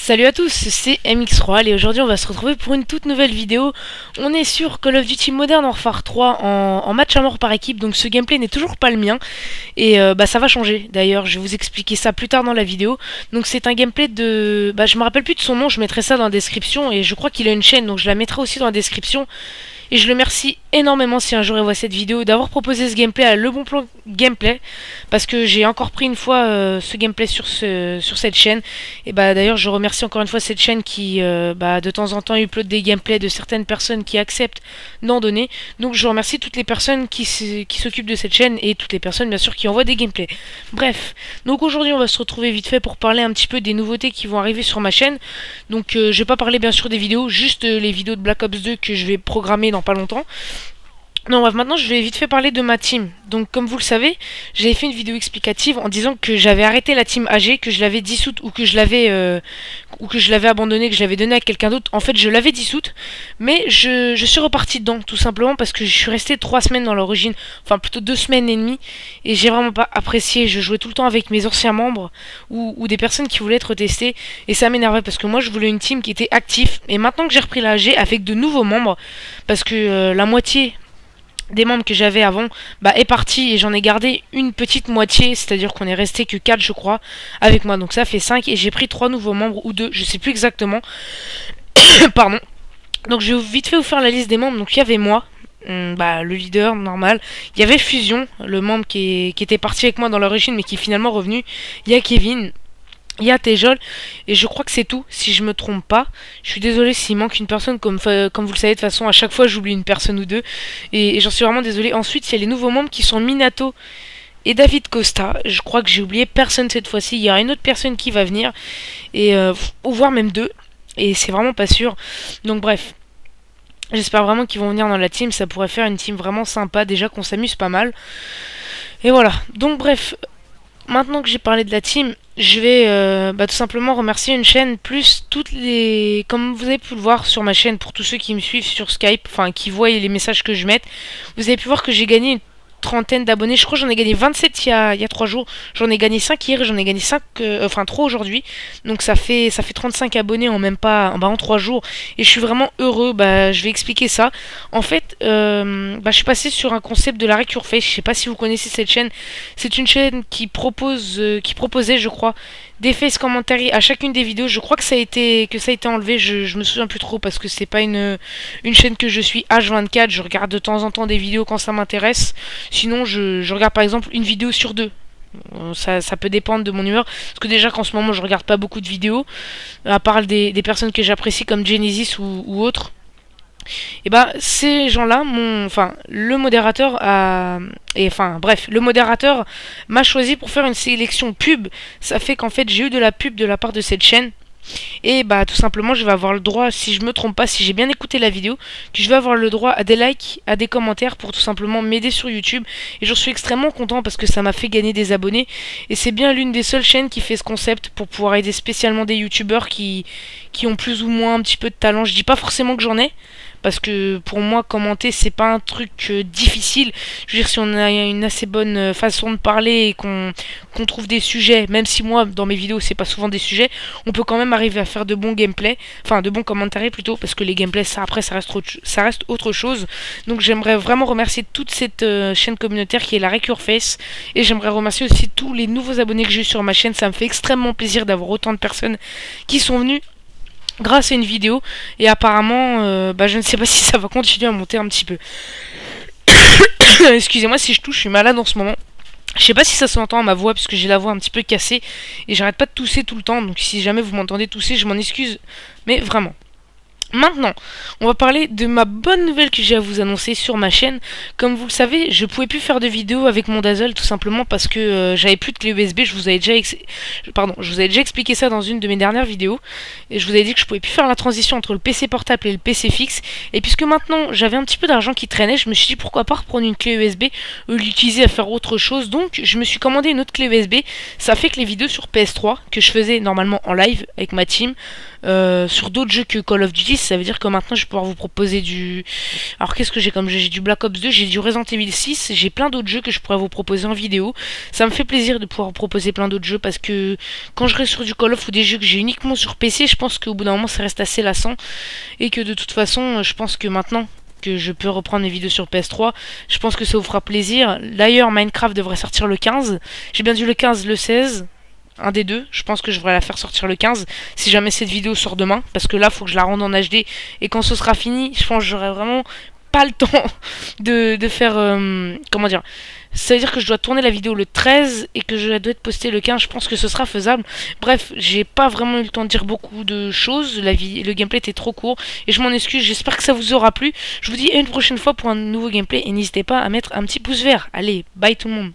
Salut à tous, c'est MX Royal et aujourd'hui on va se retrouver pour une toute nouvelle vidéo. On est sur Call of Duty Modern Warfare 3 en match à mort par équipe, donc ce gameplay n'est toujours pas le mien. Et ça va changer d'ailleurs, je vais vous expliquer ça plus tard dans la vidéo. Donc c'est un gameplay de... je me rappelle plus de son nom, je mettrai ça dans la description et je crois qu'il a une chaîne, donc je la mettrai aussi dans la description. Et je le remercie énormément si un jour il voit cette vidéo d'avoir proposé ce gameplay à Le Bon Plan Gameplay, parce que j'ai encore pris une fois ce gameplay sur cette chaîne. Et d'ailleurs je remercie encore une fois cette chaîne qui de temps en temps upload des gameplays de certaines personnes qui acceptent d'en donner. Donc je remercie toutes les personnes qui s'occupent de cette chaîne et toutes les personnes bien sûr qui envoient des gameplays. Bref, donc aujourd'hui on va se retrouver vite fait pour parler un petit peu des nouveautés qui vont arriver sur ma chaîne. Donc je vais pas parler bien sûr des vidéos, juste les vidéos de Black Ops 2 que je vais programmer dans pas longtemps. Non bref, maintenant je vais vite fait parler de ma team. Donc comme vous le savez, j'avais fait une vidéo explicative en disant que j'avais arrêté la team AG, que je l'avais dissoute ou que je l'avais abandonnée, que je l'avais donnée à quelqu'un d'autre. En fait je l'avais dissoute, mais je suis reparti dedans tout simplement parce que je suis resté 3 semaines dans l'origine, enfin plutôt 2 semaines et demie, et j'ai vraiment pas apprécié. Je jouais tout le temps avec mes anciens membres ou des personnes qui voulaient être testées, et ça m'énervait parce que moi je voulais une team qui était active. Et maintenant que j'ai repris la AG avec de nouveaux membres, parce que la moitié des membres que j'avais avant est parti et j'en ai gardé une petite moitié, c'est à dire qu'on est resté que 4 je crois avec moi, donc ça fait 5 et j'ai pris 3 nouveaux membres ou 2, je sais plus exactement. Pardon. Donc je vais vite fait vous faire la liste des membres. Donc il y avait moi, le leader normal, il y avait Fusion, le membre qui était parti avec moi dans l'origine mais qui est finalement revenu, il y a Kevin, il y a Tejol, et je crois que c'est tout, si je me trompe pas. Je suis désolé s'il manque une personne, comme vous le savez, de toute façon, à chaque fois j'oublie une personne ou deux, et j'en suis vraiment désolé. Ensuite, il y a les nouveaux membres qui sont Minato et David Costa. Je crois que j'ai oublié personne cette fois-ci, il y aura une autre personne qui va venir, ou voire même deux, et c'est vraiment pas sûr. Donc bref, j'espère vraiment qu'ils vont venir dans la team, ça pourrait faire une team vraiment sympa, déjà qu'on s'amuse pas mal. Et voilà, donc bref... Maintenant que j'ai parlé de la team, je vais tout simplement remercier une chaîne plus toutes les... Comme vous avez pu le voir sur ma chaîne, pour tous ceux qui me suivent sur Skype, enfin qui voient les messages que je mets, vous avez pu voir que j'ai gagné une trentaine d'abonnés. Je crois que j'en ai gagné 27 il y a 3 jours. J'en ai gagné 5 hier et j'en ai gagné 3 aujourd'hui. Donc ça fait 35 abonnés en même pas en 3 jours. Et je suis vraiment heureux. Je vais expliquer ça. En fait, je suis passé sur un concept de la Recure Face. Je sais pas si vous connaissez cette chaîne. C'est une chaîne qui proposait, je crois, des face commentaires à chacune des vidéos. Je crois que ça a été enlevé. Je me souviens plus trop parce que c'est pas une chaîne que je suis H24. Je regarde de temps en temps des vidéos quand ça m'intéresse. Sinon, je regarde par exemple une vidéo sur 2. Ça peut dépendre de mon humeur. Parce que déjà qu'en ce moment, je regarde pas beaucoup de vidéos. À part des personnes que j'apprécie comme Genesis ou autres. Et ces gens-là, le modérateur le modérateur m'a choisi pour faire une sélection pub. Ça fait qu'en fait, j'ai eu de la pub de la part de cette chaîne. Et tout simplement je vais avoir le droit, si je me trompe pas, si j'ai bien écouté la vidéo, que je vais avoir le droit à des likes, à des commentaires pour tout simplement m'aider sur YouTube. Et j'en suis extrêmement content parce que ça m'a fait gagner des abonnés. Et c'est bien l'une des seules chaînes qui fait ce concept pour pouvoir aider spécialement des youtubeurs qui ont plus ou moins un petit peu de talent. Je dis pas forcément que j'en ai, parce que pour moi commenter c'est pas un truc difficile. Je veux dire, si on a une assez bonne façon de parler et qu'on trouve des sujets, même si moi dans mes vidéos c'est pas souvent des sujets, on peut quand même arriver à faire de bons gameplays, enfin de bons commentaires plutôt, parce que les gameplays ça reste autre chose. Donc j'aimerais vraiment remercier toute cette chaîne communautaire qui est la Recure Face, et j'aimerais remercier aussi tous les nouveaux abonnés que j'ai eu sur ma chaîne. Ça me fait extrêmement plaisir d'avoir autant de personnes qui sont venues grâce à une vidéo, et apparemment je ne sais pas si ça va continuer à monter un petit peu. Excusez-moi si je touche, je suis malade en ce moment. Je sais pas si ça s'entend à ma voix puisque j'ai la voix un petit peu cassée et j'arrête pas de tousser tout le temps, donc si jamais vous m'entendez tousser, je m'en excuse, mais vraiment. Maintenant, on va parler de ma bonne nouvelle que j'ai à vous annoncer sur ma chaîne. Comme vous le savez, je pouvais plus faire de vidéos avec mon Dazzle tout simplement parce que j'avais plus de clé USB. Je vous avais déjà expliqué ça dans une de mes dernières vidéos. Et je vous avais dit que je pouvais plus faire la transition entre le PC portable et le PC fixe. Et puisque maintenant j'avais un petit peu d'argent qui traînait, je me suis dit pourquoi pas reprendre une clé USB ou l'utiliser à faire autre chose. Donc je me suis commandé une autre clé USB. Ça fait que les vidéos sur PS3 que je faisais normalement en live avec ma team, sur d'autres jeux que Call of Duty, Ça veut dire que maintenant je vais pouvoir vous proposer du... Alors qu'est-ce que j'ai comme jeu? J'ai du Black Ops 2, j'ai du Resident Evil 6, j'ai plein d'autres jeux que je pourrais vous proposer en vidéo. Ça me fait plaisir de pouvoir vous proposer plein d'autres jeux parce que quand je reste sur du Call of ou des jeux que j'ai uniquement sur PC, je pense qu'au bout d'un moment ça reste assez lassant. Et que de toute façon, je pense que maintenant que je peux reprendre mes vidéos sur PS3, je pense que ça vous fera plaisir. D'ailleurs, Minecraft devrait sortir le 15. J'ai bien dit le 15, le 16. Un des deux, je pense que je devrais la faire sortir le 15 si jamais cette vidéo sort demain, parce que là faut que je la rende en HD et quand ce sera fini, je pense que j'aurai vraiment pas le temps de faire comment dire, ça veut dire que je dois tourner la vidéo le 13 et que je dois être postée le 15. Je pense que ce sera faisable. Bref, j'ai pas vraiment eu le temps de dire beaucoup de choses, le gameplay était trop court et je m'en excuse. J'espère que ça vous aura plu. Je vous dis à une prochaine fois pour un nouveau gameplay et n'hésitez pas à mettre un petit pouce vert. Allez, bye tout le monde.